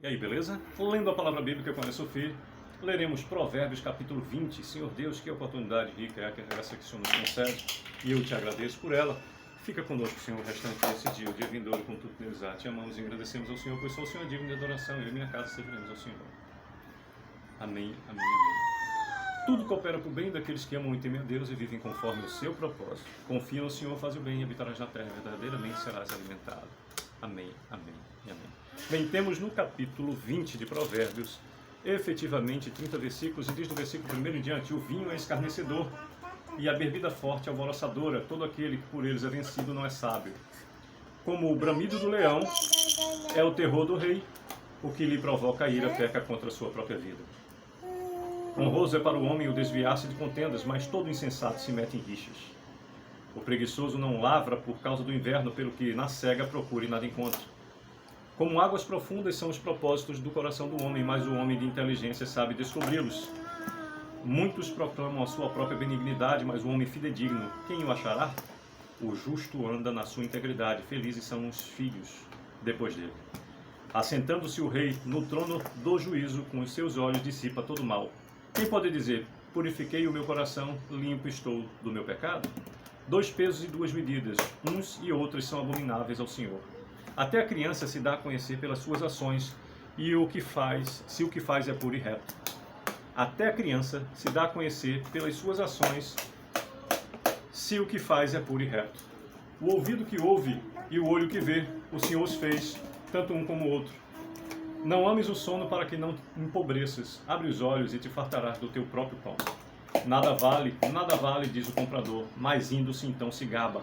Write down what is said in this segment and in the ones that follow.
E aí, beleza? Lendo a palavra bíblica com a Sofia, leremos Provérbios capítulo 20. Senhor Deus, que oportunidade rica é essa que o Senhor nos concede, e eu te agradeço por ela. Fica conosco, Senhor, o restante desse dia, o dia vindouro, com tudo que neles há. Te amamos e agradecemos ao Senhor, pois só o Senhor é digno de adoração, e eu e minha casa serviremos ao Senhor. Amém, amém, amém. Tudo coopera para o bem daqueles que amam e temem a Deus e vivem conforme o seu propósito. Confia no Senhor, faz o bem e habitarás na terra, verdadeiramente serás alimentado. Amém, amém e amém. Bem, temos no capítulo 20 de Provérbios, efetivamente 30 versículos, e diz do versículo 1 em diante: o vinho é escarnecedor e a bebida forte é alvoroçadora, todo aquele que por eles é vencido não é sábio. Como o bramido do leão é o terror do rei, o que lhe provoca a ira peca contra a sua própria vida. Honroso é para o homem o desviar-se de contendas, mas todo insensato se mete em rixas. O preguiçoso não lavra por causa do inverno, pelo que na cega procura e nada encontra. Como águas profundas são os propósitos do coração do homem, mas o homem de inteligência sabe descobri-los. Muitos proclamam a sua própria benignidade, mas o homem fidedigno, quem o achará? O justo anda na sua integridade, felizes são os filhos depois dele. Assentando-se o rei no trono do juízo, com os seus olhos dissipa todo mal. Quem pode dizer: purifiquei o meu coração, limpo estou do meu pecado? 2 pesos e 2 medidas, uns e outros são abomináveis ao Senhor. Até a criança se dá a conhecer pelas suas ações, e se o que faz é puro e reto. Até a criança se dá a conhecer pelas suas ações, se o que faz é puro e reto. O ouvido que ouve e o olho que vê, o Senhor os fez, tanto um como o outro. Não ames o sono para que não empobreças. Abre os olhos e te fartarás do teu próprio pão. Nada vale, diz o comprador, mas indo-se então se gaba.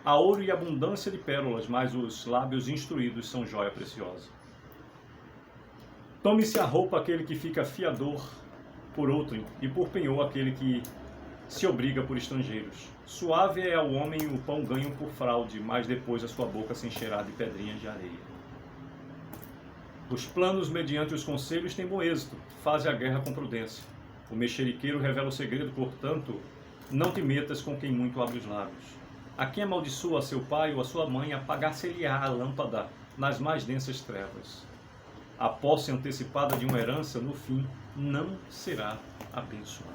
Há ouro e abundância de pérolas, mas os lábios instruídos são joia preciosa. Tome-se a roupa aquele que fica fiador por outrem, e por penhor aquele que se obriga por estrangeiros. Suave é ao homem o pão ganho por fraude, mas depois a sua boca se encherá de pedrinhas de areia. Os planos mediante os conselhos têm bom êxito, faze a guerra com prudência. O mexeriqueiro revela o segredo, portanto, não te metas com quem muito abre os lábios. A quem amaldiçoa a seu pai ou a sua mãe, apagar-se-lhe-á a lâmpada nas mais densas trevas. A posse antecipada de uma herança, no fim, não será abençoada.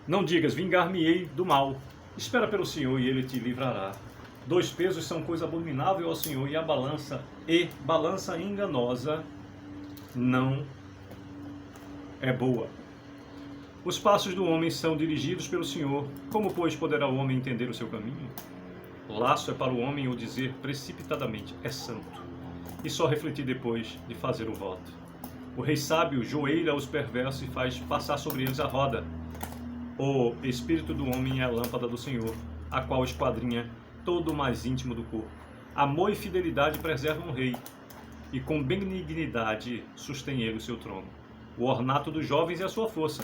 Não digas: vingar-me-ei do mal. Espera pelo Senhor e ele te livrará. 2 pesos são coisa abominável ao Senhor, e a balança enganosa não é boa. Os passos do homem são dirigidos pelo Senhor. Como, pois, poderá o homem entender o seu caminho? Laço é para o homem o dizer precipitadamente: é santo, e só refletir depois de fazer o voto. O rei sábio joelha os perversos e faz passar sobre eles a roda. O espírito do homem é a lâmpada do Senhor, a qual esquadrinha todo o mais íntimo do corpo. Amor e fidelidade preservam o rei, e com benignidade sustém ele o seu trono. O ornato dos jovens é a sua força,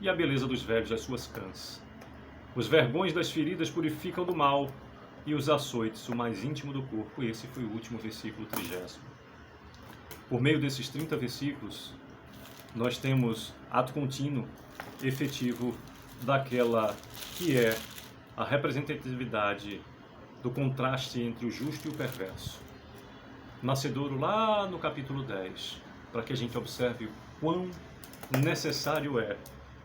e a beleza dos velhos as suas crãs. Os vergões das feridas purificam do mal, e os açoites o mais íntimo do corpo. Esse foi o último versículo 30º. Por meio desses 30 versículos, nós temos ato contínuo, efetivo, daquela que é a representatividade do contraste entre o justo e o perverso. Nascedouro lá no capítulo 10, para que a gente observe o quão necessário é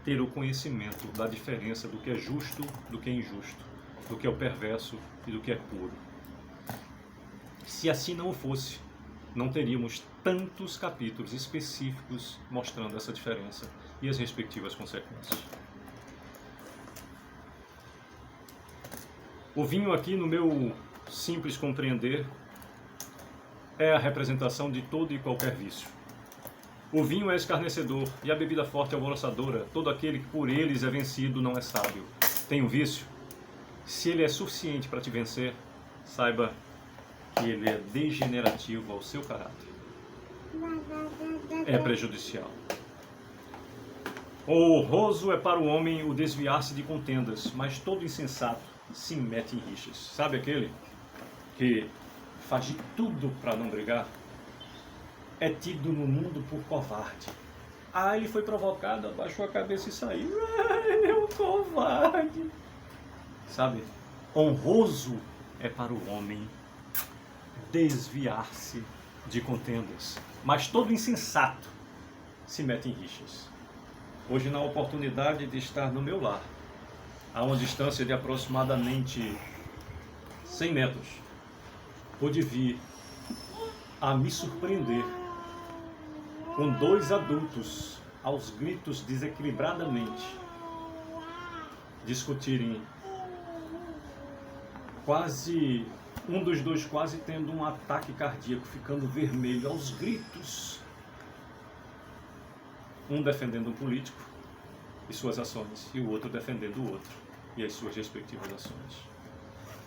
ter o conhecimento da diferença do que é justo, do que é injusto, do que é o perverso e do que é puro. Se assim não fosse, não teríamos tantos capítulos específicos mostrando essa diferença e as respectivas consequências. O vinho aqui, no meu simples compreender, é a representação de todo e qualquer vício. O vinho é escarnecedor e a bebida forte é alvoroçadora. Todo aquele que por eles é vencido não é sábio. Tem um vício? Se ele é suficiente para te vencer, saiba que ele é degenerativo ao seu caráter. É prejudicial. Honroso é para o homem o desviar-se de contendas, mas todo insensato se mete em rixas. Sabe aquele que faz de tudo para não brigar? É tido no mundo por covarde. Ele foi provocado, abaixou a cabeça e saiu. É um covarde. Sabe? Honroso é para o homem desviar-se de contendas, mas todo insensato se mete em rixas. Hoje, na oportunidade de estar no meu lar, a uma distância de aproximadamente 100 metros, pude vir a me surpreender com dois adultos aos gritos desequilibradamente discutirem, quase um dos dois quase tendo um ataque cardíaco, ficando vermelho aos gritos, um defendendo um político e suas ações, e o outro defendendo o outro e as suas respectivas ações.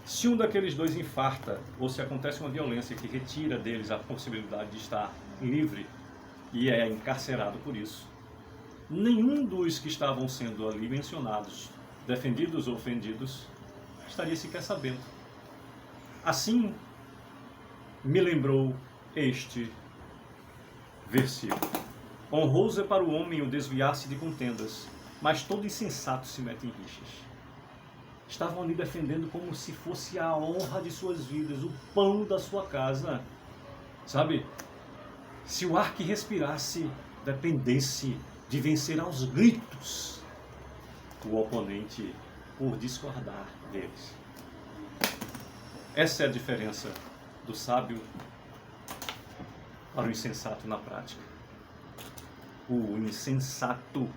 Se um daqueles dois infarta, ou se acontece uma violência que retira deles a possibilidade de estar livre e é encarcerado por isso, nenhum dos que estavam sendo ali mencionados, defendidos ou ofendidos, estaria sequer sabendo. Assim, me lembrou este versículo. Honroso é para o homem o desviar-se de contendas, mas todo insensato se mete em rixas. Estavam ali defendendo como se fosse a honra de suas vidas, o pão da sua casa. Sabe? Se o ar que respirasse dependesse de vencer aos gritos o oponente por discordar deles. Essa é a diferença do sábio para o insensato na prática. O insensato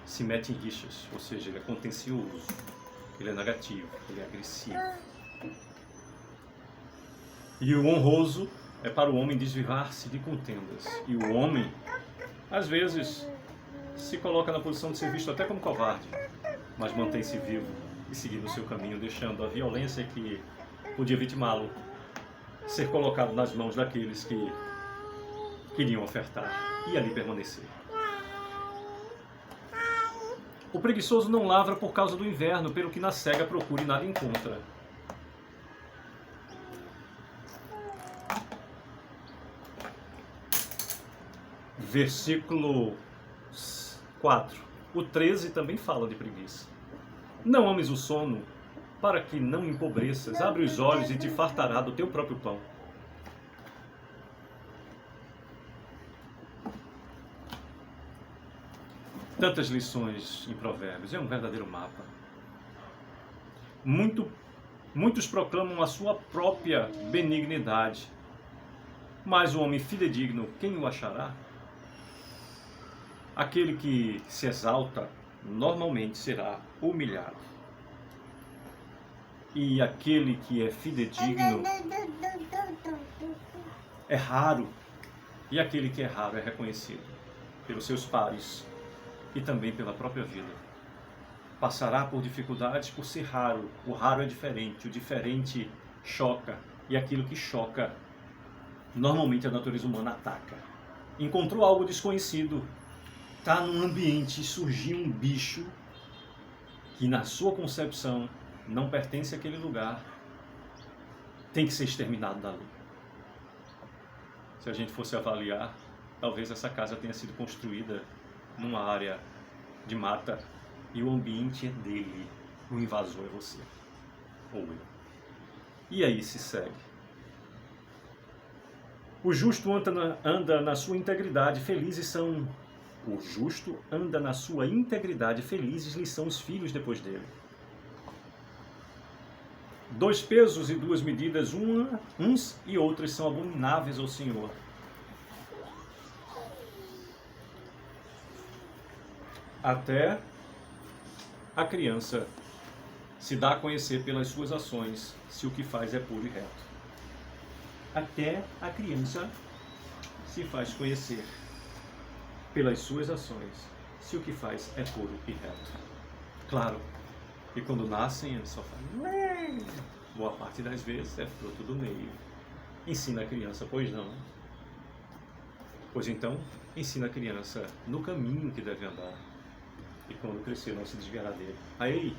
se mete em rixas, ou seja, ele é contencioso, ele é negativo, ele é agressivo. E o honroso é para o homem desviar-se de contendas. E o homem, às vezes, se coloca na posição de ser visto até como covarde, mas mantém-se vivo e seguindo o seu caminho, deixando a violência que podia vitimá-lo ser colocado nas mãos daqueles que queriam ofertar e ali permanecer. O preguiçoso não lavra por causa do inverno, pelo que na cega procura e nada encontra. Versículo 4. O 13 também fala de preguiça. Não ames o sono, para que não empobreças. Abre os olhos e te fartará do teu próprio pão. Tantas lições em Provérbios, é um verdadeiro mapa. Muitos proclamam a sua própria benignidade, mas o homem fidedigno, quem o achará? Aquele que se exalta normalmente será humilhado. E aquele que é fidedigno é raro. E aquele que é raro é reconhecido pelos seus pares e também pela própria vida. Passará por dificuldades por ser raro. O raro é diferente, o diferente choca. E aquilo que choca, normalmente a natureza humana ataca. Encontrou algo desconhecido, está num ambiente e surgiu um bicho que na sua concepção não pertence àquele lugar, tem que ser exterminado dali. Se a gente fosse avaliar, talvez essa casa tenha sido construída numa área de mata e o ambiente é dele, o invasor é você, ou eu. E aí se segue. O justo anda na sua integridade, felizes são... O justo anda na sua integridade, felizes lhe são os filhos depois dele. 2 pesos e 2 medidas, uns e outros são abomináveis ao Senhor. Até a criança se dá a conhecer pelas suas ações, se o que faz é puro e reto. Até a criança se faz conhecer pelas suas ações, se o que faz é puro e reto. Claro, e quando nascem eles só fazem... Boa parte das vezes é fruto do meio. Ensina a criança, pois não. Pois então, ensina a criança no caminho que deve andar. E quando crescer não se desviará dele. Aí,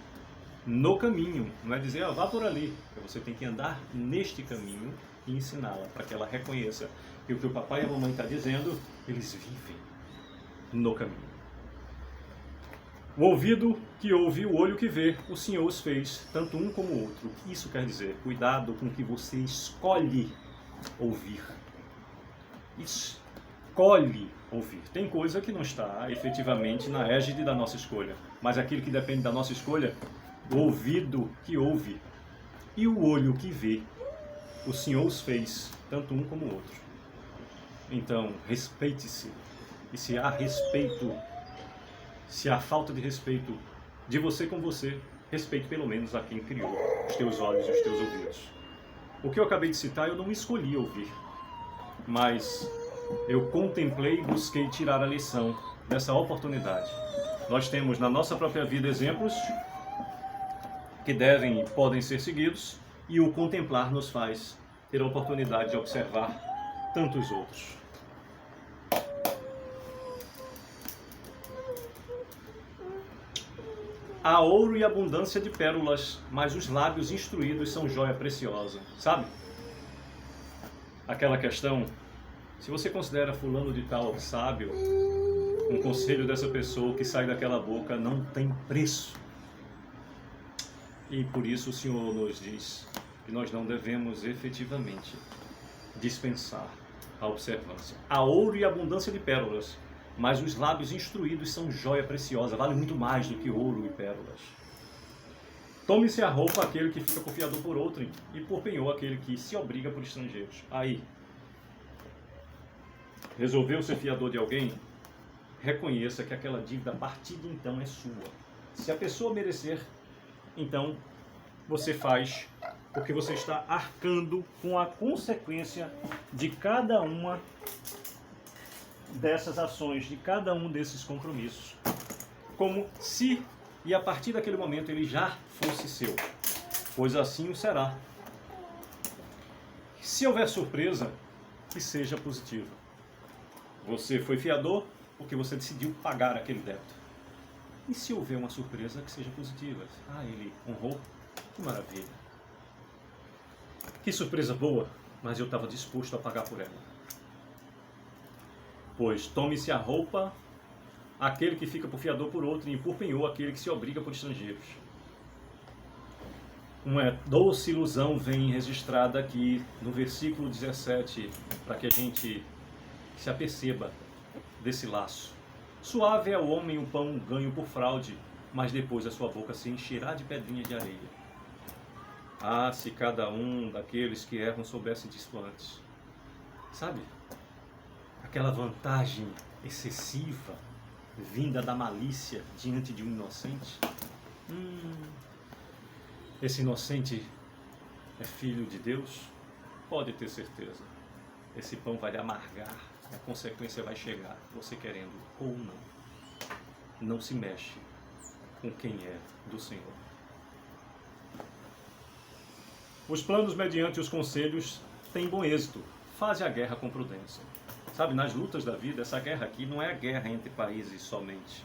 no caminho, não é dizer, vá por ali. Você tem que andar neste caminho e ensiná-la, para que ela reconheça que o que o papai e a mamãe estão dizendo, eles vivem no caminho. O ouvido que ouve, o olho que vê, o Senhor os fez, tanto um como o outro. O que isso quer dizer? Cuidado com o que você escolhe ouvir. Escolhe ouvir. Tem coisa que não está efetivamente na égide da nossa escolha, mas aquilo que depende da nossa escolha, o ouvido que ouve e o olho que vê, o Senhor os fez, tanto um como o outro. Então, respeite-se. E se há respeito, se há falta de respeito de você com você, respeite pelo menos a quem criou os teus olhos e os teus ouvidos. O que eu acabei de citar, eu não escolhi ouvir, mas eu contemplei e busquei tirar a lição dessa oportunidade. Nós temos na nossa própria vida exemplos que devem e podem ser seguidos, e o contemplar nos faz ter a oportunidade de observar tantos outros. Há ouro e abundância de pérolas, mas os lábios instruídos são joia preciosa. Sabe? Aquela questão, se você considera fulano de tal sábio, um conselho dessa pessoa que sai daquela boca não tem preço. E por isso o Senhor nos diz que nós não devemos efetivamente dispensar a observância. Há ouro e abundância de pérolas, mas os lábios instruídos são joia preciosa, vale muito mais do que ouro e pérolas. Tome-se a roupa aquele que fica por fiador por outro, e por penhor aquele que se obriga por estrangeiros. Aí, resolveu ser fiador de alguém? Reconheça que aquela dívida a partir de então é sua. Se a pessoa merecer, então você faz, porque você está arcando com a consequência de cada uma dessas ações, de cada um desses compromissos, como se, e a partir daquele momento, ele já fosse seu, pois assim o será. Se houver surpresa, que seja positiva. Você foi fiador porque você decidiu pagar aquele débito. E se houver uma surpresa, que seja positiva. Ah, ele honrou? Que maravilha. Que surpresa boa, mas eu estava disposto a pagar por ela. Pois tome-se a roupa aquele que fica por fiador por outro, e por penhor aquele que se obriga por estrangeiros. Uma doce ilusão vem registrada aqui no versículo 17, para que a gente se aperceba desse laço. Suave é o homem o pão ganho por fraude, mas depois a sua boca se encherá de pedrinha de areia. Ah, se cada um daqueles que erram soubesse disso antes. Sabe? Aquela vantagem excessiva vinda da malícia diante de um inocente. Esse inocente é filho de Deus? Pode ter certeza. Esse pão vai lhe amargar, a consequência vai chegar, você querendo ou não. Não se mexe com quem é do Senhor. Os planos mediante os conselhos têm bom êxito. Faze a guerra com prudência. Sabe, nas lutas da vida, essa guerra aqui não é a guerra entre países somente.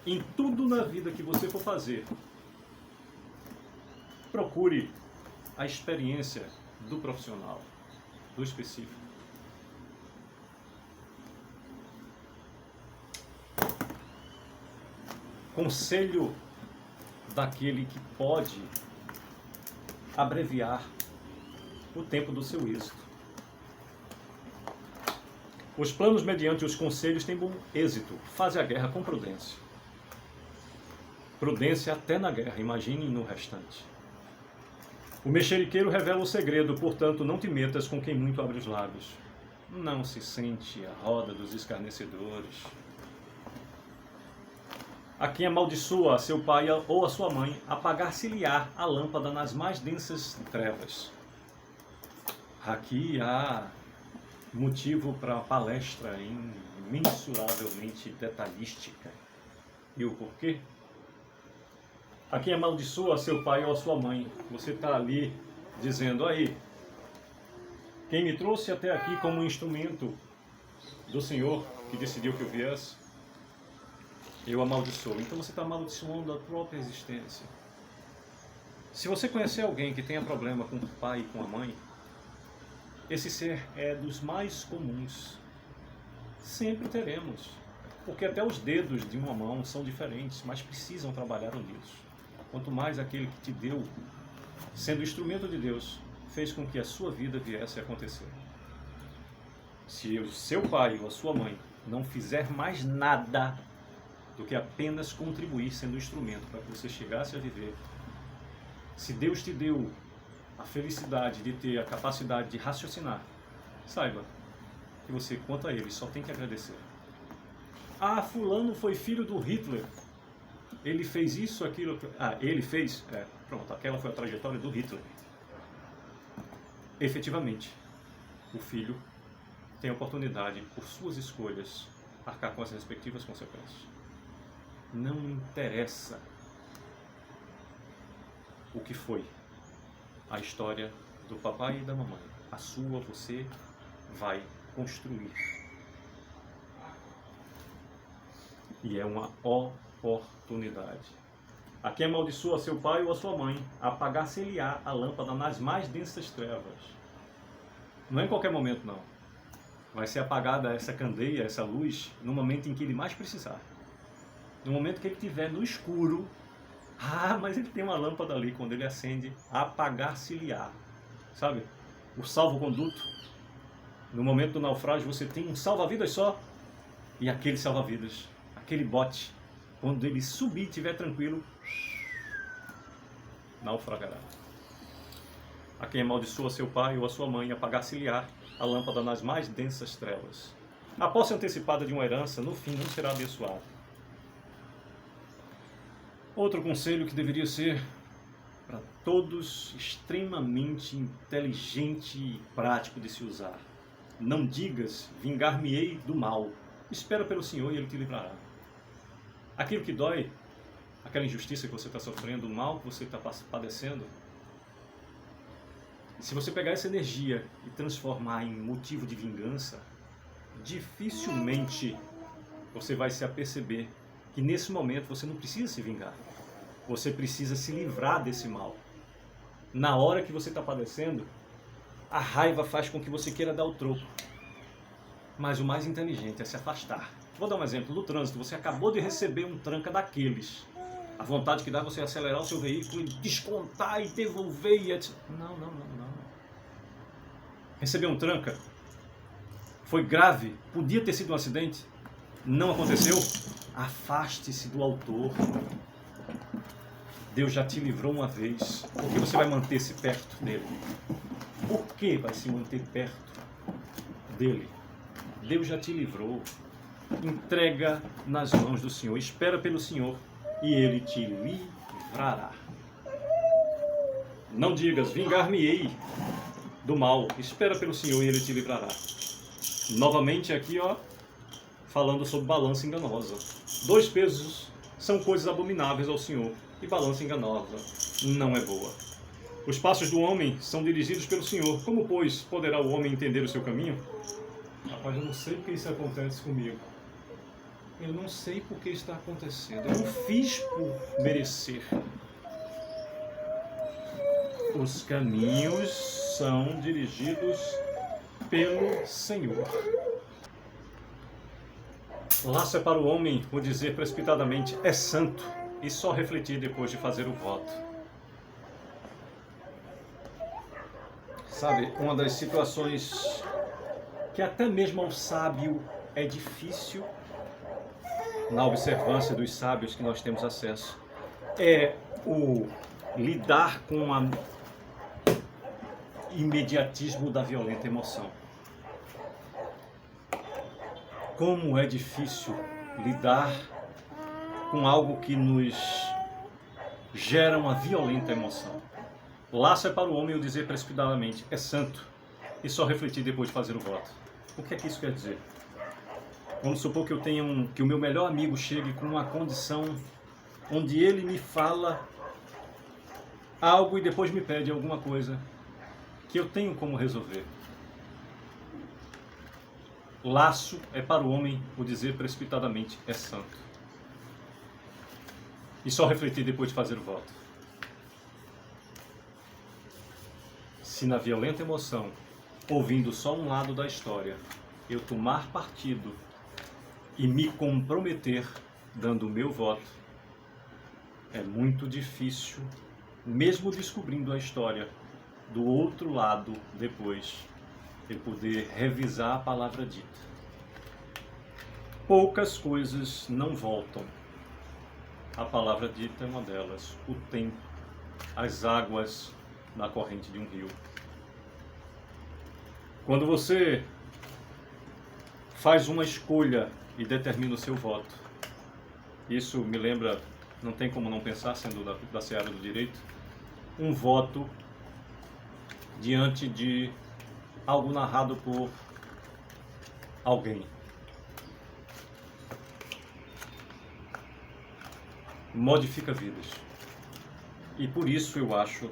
Em tudo na vida que você for fazer, procure a experiência do profissional, do específico. Conselho daquele que pode abreviar o tempo do seu êxito. Os planos mediante os conselhos têm bom êxito. Faze a guerra com prudência. Prudência até na guerra, imagine no restante. O mexeriqueiro revela o segredo, portanto não te metas com quem muito abre os lábios. Não se sente a roda dos escarnecedores. A quem amaldiçoa a seu pai ou a sua mãe, apagar-se-lhe-á a lâmpada nas mais densas trevas. Aqui há motivo para uma palestra imensuravelmente detalhística. E o porquê? A quem amaldiçoa a seu pai ou a sua mãe, você está ali dizendo, aí, quem me trouxe até aqui como instrumento do Senhor, que decidiu que eu viesse, eu amaldiçoo. Então você está amaldiçoando a própria existência. Se você conhecer alguém que tenha problema com o pai e com a mãe, esse ser é dos mais comuns. Sempre teremos. Porque até os dedos de uma mão são diferentes, mas precisam trabalhar unidos. Quanto mais aquele que te deu, sendo instrumento de Deus, fez com que a sua vida viesse a acontecer. Se o seu pai ou a sua mãe não fizer mais nada do que apenas contribuir sendo instrumento para que você chegasse a viver, se Deus te deu a felicidade de ter a capacidade de raciocinar, saiba que você, quanto a ele, só tem que agradecer. Ah, fulano foi filho do Hitler. Ele fez isso, aquilo... ele fez... pronto, aquela foi a trajetória do Hitler. Efetivamente, o filho tem a oportunidade, por suas escolhas, arcar com as respectivas consequências. Não interessa o que foi a história do papai e da mamãe. A sua você vai construir. E é uma oportunidade. A quem amaldiçoa seu pai ou a sua mãe, apagar-se-lhe-á a lâmpada nas mais densas trevas. Não é em qualquer momento, não. Vai ser apagada essa candeia, essa luz, no momento em que ele mais precisar. No momento que ele estiver no escuro, mas ele tem uma lâmpada ali, quando ele acende, apagar-se-lhe-á. Sabe? O salvo-conduto. No momento do naufrágio você tem um salva-vidas só, e aquele salva-vidas, aquele bote, quando ele subir e estiver tranquilo, naufragará. A quem amaldiçoa seu pai ou a sua mãe, apagar-se-lhe-á a lâmpada nas mais densas trevas. A posse antecipada de uma herança, no fim, não será abençoada. Outro conselho que deveria ser para todos extremamente inteligente e prático de se usar. Não digas, vingar-me-ei do mal. Espera pelo Senhor e Ele te livrará. Aquilo que dói, aquela injustiça que você está sofrendo, o mal que você está padecendo, se você pegar essa energia e transformar em motivo de vingança, dificilmente você vai se aperceber que nesse momento você não precisa se vingar. Você precisa se livrar desse mal. Na hora que você está padecendo, a raiva faz com que você queira dar o troco. Mas o mais inteligente é se afastar. Vou dar um exemplo do trânsito. Você acabou de receber um tranca daqueles. A vontade que dá é você acelerar o seu veículo e descontar e devolver e etc. Não. Recebeu um tranca. Foi grave. Podia ter sido um acidente. Não aconteceu. Afaste-se do autor. Deus já te livrou uma vez. Por que você vai manter-se perto dele? Por que vai se manter perto dele? Deus já te livrou. Entrega nas mãos do Senhor. Espera pelo Senhor e Ele te livrará. Não digas, vingar-me-ei do mal. Espera pelo Senhor e Ele te livrará. Novamente aqui, falando sobre balança enganosa. 2 pesos são coisas abomináveis ao Senhor, e balança enganosa não é boa. Os passos do homem são dirigidos pelo Senhor. Como, pois, poderá o homem entender o seu caminho? Rapaz, eu não sei porque isso acontece comigo. Eu não sei porque está acontecendo. Eu não fiz por merecer. Os caminhos são dirigidos pelo Senhor. Laço é para o homem o dizer precipitadamente, é santo, e só refletir depois de fazer o voto. Sabe, uma das situações que até mesmo ao sábio é difícil, na observância dos sábios que nós temos acesso, é o lidar com o imediatismo da violenta emoção. Como é difícil lidar com algo que nos gera uma violenta emoção. Laço é para o homem o dizer precipitadamente, é santo, e só refletir depois de fazer o voto. O que é que isso quer dizer? Vamos supor que que o meu melhor amigo chegue com uma condição onde ele me fala algo e depois me pede alguma coisa que eu tenho como resolver. Laço é para o homem o dizer precipitadamente, é santo. E só refletir depois de fazer o voto. Se na violenta emoção, ouvindo só um lado da história, eu tomar partido e me comprometer dando o meu voto, é muito difícil, mesmo descobrindo a história do outro lado depois, eu poder revisar a palavra dita. Poucas coisas não voltam. A palavra dita é uma delas. O tempo, as águas na corrente de um rio. Quando você faz uma escolha e determina o seu voto, isso me lembra, não tem como não pensar, sendo da seara do direito, um voto diante de algo narrado por alguém. Modifica vidas. E por isso eu acho,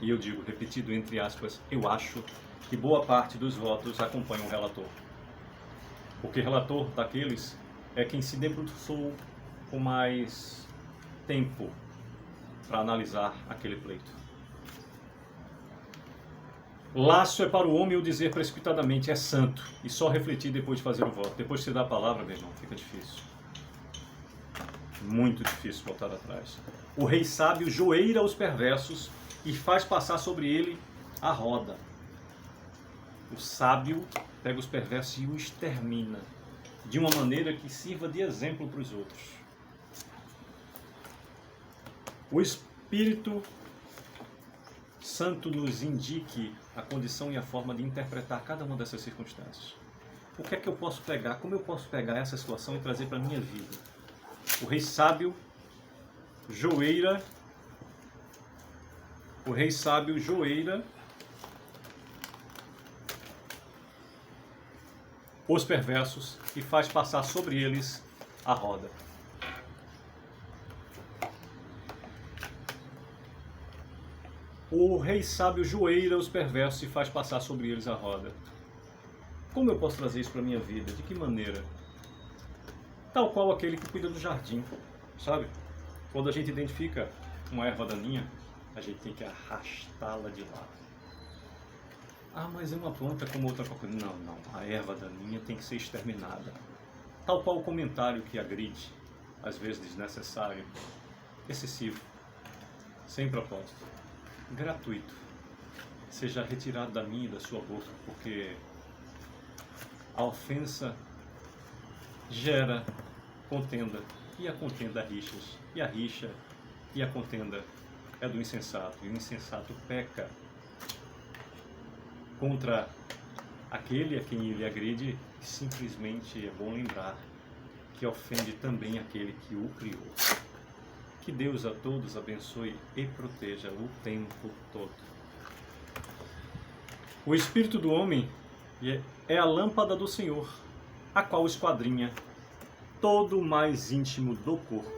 e eu digo repetido entre aspas, eu acho que boa parte dos votos acompanham o relator. Porque relator daqueles é quem se debruçou com mais tempo para analisar aquele pleito. Laço é para o homem o dizer precipitadamente é santo e só refletir depois de fazer o voto. Depois de você dar a palavra, meu irmão, fica difícil. Muito difícil voltar atrás. O rei sábio joeira os perversos e faz passar sobre ele a roda. O sábio pega os perversos e os extermina de uma maneira que sirva de exemplo para os outros. O Espírito Santo nos indique a condição e a forma de interpretar cada uma dessas circunstâncias. O que é que eu posso pegar? Como eu posso pegar essa situação e trazer para a minha vida? O rei sábio joeira os perversos e faz passar sobre eles a roda. O rei sábio joeira os perversos e faz passar sobre eles a roda. Como eu posso trazer isso para a minha vida? De que maneira? Tal qual aquele que cuida do jardim, sabe? Quando a gente identifica uma erva daninha, a gente tem que arrastá-la de lá. Ah, mas é uma planta como outra qualquer. Não, não. A erva daninha tem que ser exterminada. Tal qual o comentário que agride, às vezes desnecessário, excessivo, sem propósito, gratuito, seja retirado da minha e da sua boca, porque a ofensa gera contenda, e a contenda rixas, e a rixa e a contenda é do insensato, e o insensato peca contra aquele a quem ele agride, e simplesmente é bom lembrar que ofende também aquele que o criou. Que Deus a todos abençoe e proteja o tempo todo. O espírito do homem é a lâmpada do Senhor, a qual esquadrinha todo o mais íntimo do corpo.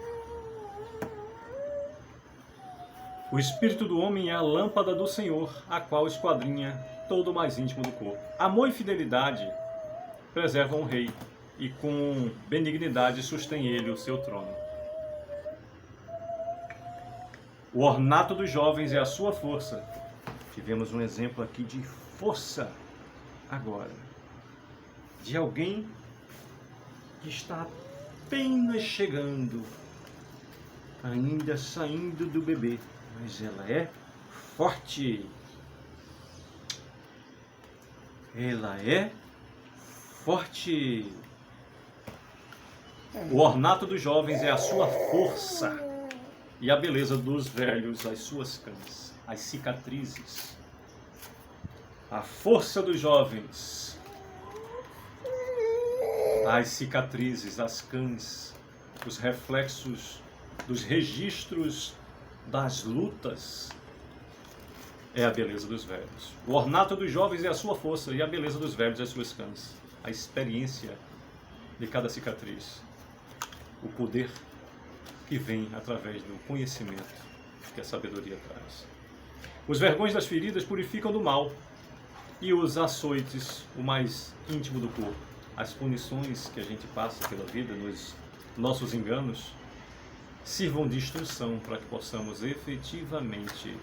O espírito do homem é a lâmpada do Senhor, a qual esquadrinha todo o mais íntimo do corpo. Amor e fidelidade preservam o rei, e com benignidade sustém ele o seu trono. O ornato dos jovens é a sua força. Tivemos um exemplo aqui de força agora, de alguém que está apenas chegando, ainda saindo do bebê, mas ela é forte. Ela é forte. O ornato dos jovens é a sua força, e a beleza dos velhos as suas cãs, as cicatrizes. A força dos jovens, as cicatrizes, as cãs, os reflexos dos registros das lutas, é a beleza dos velhos. O ornato dos jovens é a sua força, e a beleza dos velhos as suas cãs. A experiência de cada cicatriz, o poder que vem através do conhecimento que a sabedoria traz. Os vergões das feridas purificam do mal, e os açoites, o mais íntimo do corpo. As punições que a gente passa pela vida, nos nossos enganos, sirvam de instrução para que possamos efetivamente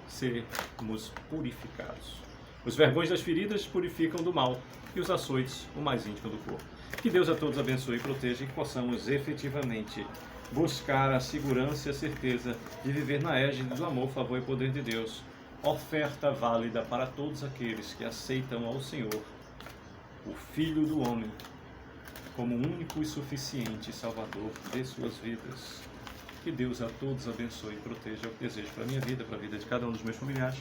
sermos purificados. Os vergões das feridas purificam do mal, e os açoites o mais íntimo do corpo. Que Deus a todos abençoe e proteja, e que possamos efetivamente buscar a segurança e a certeza de viver na égide do amor, favor e poder de Deus. Oferta válida para todos aqueles que aceitam ao Senhor, o Filho do Homem, como único e suficiente Salvador de suas vidas. Que Deus a todos abençoe e proteja. É o que desejo para a minha vida, para a vida de cada um dos meus familiares,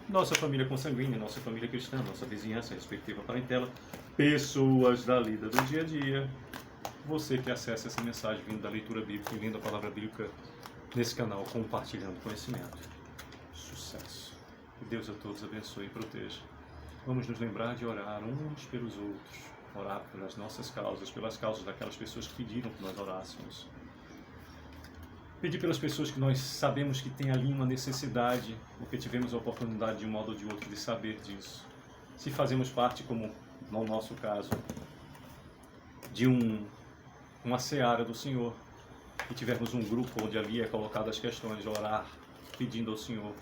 nossa família consanguínea, nossa família cristã, nossa vizinhança, respectiva parentela, pessoas da lida do dia a dia. Você que acessa essa mensagem vindo da leitura bíblica e vindo da palavra bíblica nesse canal, compartilhando conhecimento. Sucesso. Que Deus a todos abençoe e proteja. Vamos nos lembrar de orar uns pelos outros, orar pelas nossas causas, pelas causas daquelas pessoas que pediram que nós orássemos. Pedir pelas pessoas que nós sabemos que tem ali uma necessidade, porque tivemos a oportunidade de um modo ou de outro de saber disso. Se fazemos parte, como no nosso caso, de uma seara do Senhor, e tivermos um grupo onde ali é colocado as questões, de orar, pedindo ao Senhor,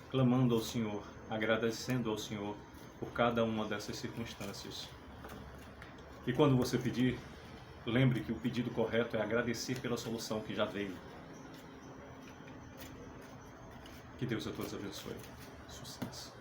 clamando ao Senhor, agradecendo ao Senhor por cada uma dessas circunstâncias. E quando você pedir, lembre que o pedido correto é agradecer pela solução que já veio. Que Deus a todos abençoe. Sucesso.